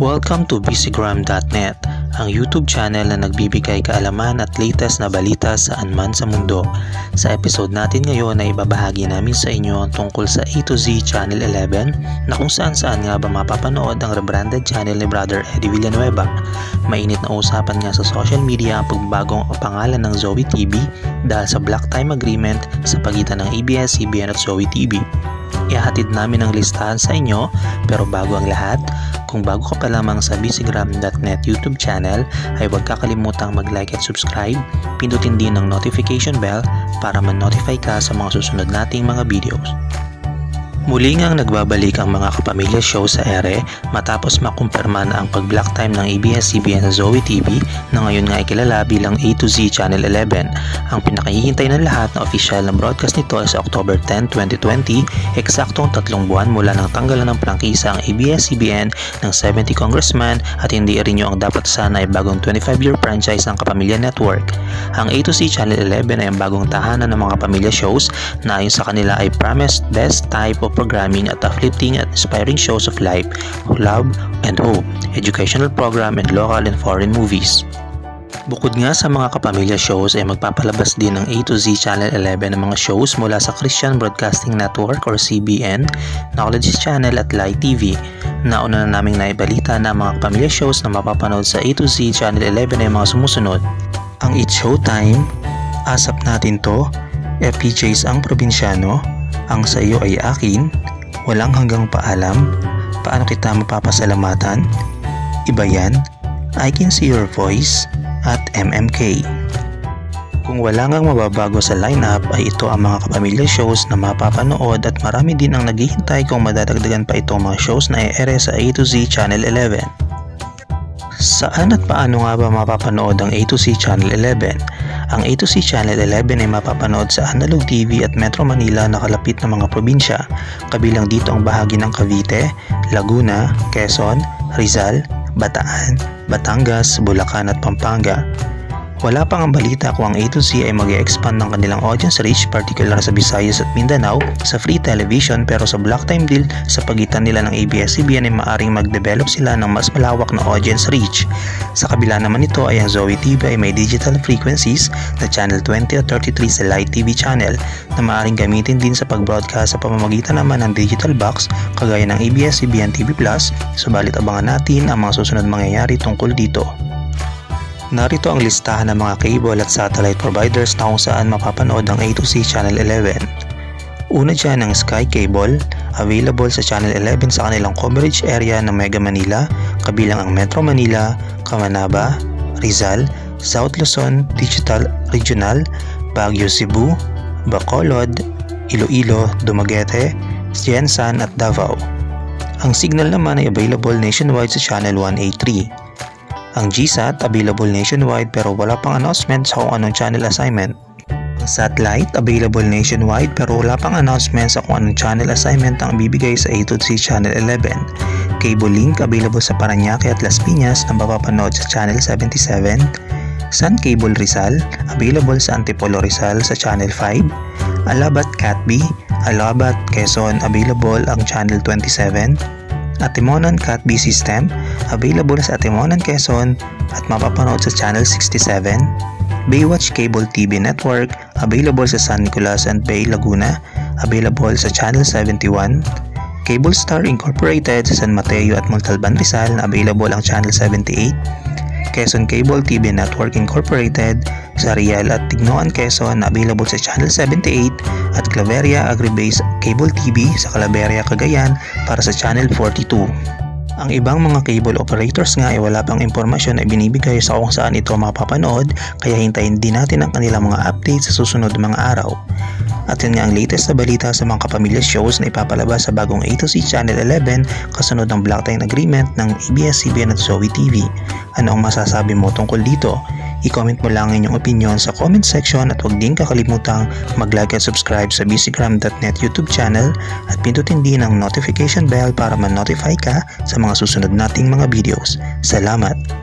Welcome to busygram.net, ang YouTube channel na nagbibigay kaalaman at latest na balita saan man sa mundo. Sa episode natin ngayon ay ibabahagi namin sa inyo tungkol sa A to Z Channel 11 na kung saan nga ba mapapanood ang rebranded channel ni Brother Eddie Villanueva. Mainit na usapan nga sa social media ang pagbagong pangalan ng Zoe TV dahil sa block time agreement sa pagitan ng ABS-CBN at Zoe TV. Ihahatid namin ang listahan sa inyo, pero bago ang lahat, kung bago ka pa lamang sa busygram.net YouTube channel ay huwag kakalimutang mag-like at subscribe, pindutin din ang notification bell para ma-notify ka sa mga susunod nating mga videos. Muli ngang nagbabalik ang mga kapamilya show sa ere matapos makumpirma na ang pag-block time ng ABS-CBN sa Zoe TV na ngayon nga ay kilala bilang A to Z Channel 11. Ang pinakahihintay ng lahat na opisyal na broadcast nito ay sa October 10, 2020, eksaktong 3 buwan mula nang tanggalan ng prangkisa ang ABS-CBN ng 70 congressman at hindi rin ang dapat sana ay bagong 25-year franchise ng Kapamilya Network. Ang A to Z Channel 11 ay ang bagong tahanan ng mga pamilya shows na ayon sa kanila ay promised best type of programming at uplifting at inspiring shows of life, love, and hope, educational program, and local and foreign movies. Bukod nga sa mga kapamilya shows ay magpapalabas din ng A to Z Channel 11 ng mga shows mula sa Christian Broadcasting Network or CBN, Knowledge Channel at Light TV. Nauna na naming naibalita na mga kapamilya shows na mapapanood sa A to Z Channel 11 ay mga sumusunod. Ang It's Showtime, Asap Natin To, FPJs Ang Probinsyano, Ang Sa Iyo Ay Akin, Walang Hanggang Paalam, Paano Kita Mapapasalamatan, Iba Yan, I Can See Your Voice, at MMK. Kung wala ngang mababago sa lineup ay ito ang mga kapamilya shows na mapapanood at marami din ang naghihintay kung madadagdagan pa itong mga shows na i-ere sa A to Z Channel 11. Saan at paano nga ba mapapanood ang A to Z Channel 11? Ang A to Z Channel 11 ay mapapanood sa Analog TV at Metro Manila na kalapit na mga probinsya. Kabilang dito ang bahagi ng Cavite, Laguna, Quezon, Rizal, Bataan, Batangas, Bulacan at Pampanga. Wala pang ang balita kung ang A to Z ay mag-e-expand ng kanilang audience reach partikular sa Visayas at Mindanao sa free television, pero sa block time deal sa pagitan nila ng ABS-CBN ay maaring mag-develop sila ng mas malawak na audience reach. Sa kabila naman nito ay ang Zoe TV ay may digital frequencies na channel 20 at 33 sa Light TV channel na maaring gamitin din sa pag-broadcast sa pamamagitan naman ng digital box kagaya ng ABS-CBN TV Plus, subalit abangan natin ang mga susunod mangyayari tungkol dito. Narito ang listahan ng mga cable at satellite providers na kung saan mapapanood ang A to Z Channel 11. Una dyan ang Sky Cable, available sa Channel 11 sa kanilang coverage area ng Mega Manila, kabilang ang Metro Manila, Camanaba, Rizal, South Luzon, Digital Regional, Baguio Cebu, Bacolod, Iloilo, Dumaguete, Jensan at Davao. Ang signal naman ay available nationwide sa Channel 183. Ang GSAT available nationwide pero wala pang announcement sa kung anong channel assignment. Ang satellite available nationwide pero wala pang announcement sa kung anong channel assignment ang bibigay sa A to Z Channel 11. Cable link available sa Parañaque at Las Piñas na mapapanood sa Channel 77. Sun Cable Rizal available sa Antipolo Rizal sa Channel 5. Alabat Catb, Alabat Quezon available ang Channel 27. Atimonan Catb System, available sa Atimonan Quezon at mapapanood sa Channel 67. Baywatch Cable TV Network, available sa San Nicolas and Bay, Laguna, available sa Channel 71. Cable Star Incorporated sa San Mateo at Montalban, Rizal, na available ang Channel 78. Quezon Cable TV Network Incorporated sa Rial at Tignoan, Quezon, na available sa Channel 78 at Claveria Agribase Cable TV sa Claveria, Cagayan para sa Channel 42. Ang ibang mga cable operators nga ay wala pang impormasyon na binibigay sa kung saan ito mapapanood, kaya hintayin din natin ang kanilang mga updates sa susunod mga araw. At yun nga ang latest na balita sa mga kapamilya shows na ipapalabas sa bagong A to Z Channel 11 kasunod ng block time agreement ng ABS-CBN at Zoe TV. Ano ang masasabi mo tungkol dito? I-comment mo lang inyong opinion sa comment section at huwag din kakalimutang mag-like at subscribe sa busygram.net YouTube channel at pindutin din ang notification bell para ma-notify ka sa mga susunod nating mga videos. Salamat!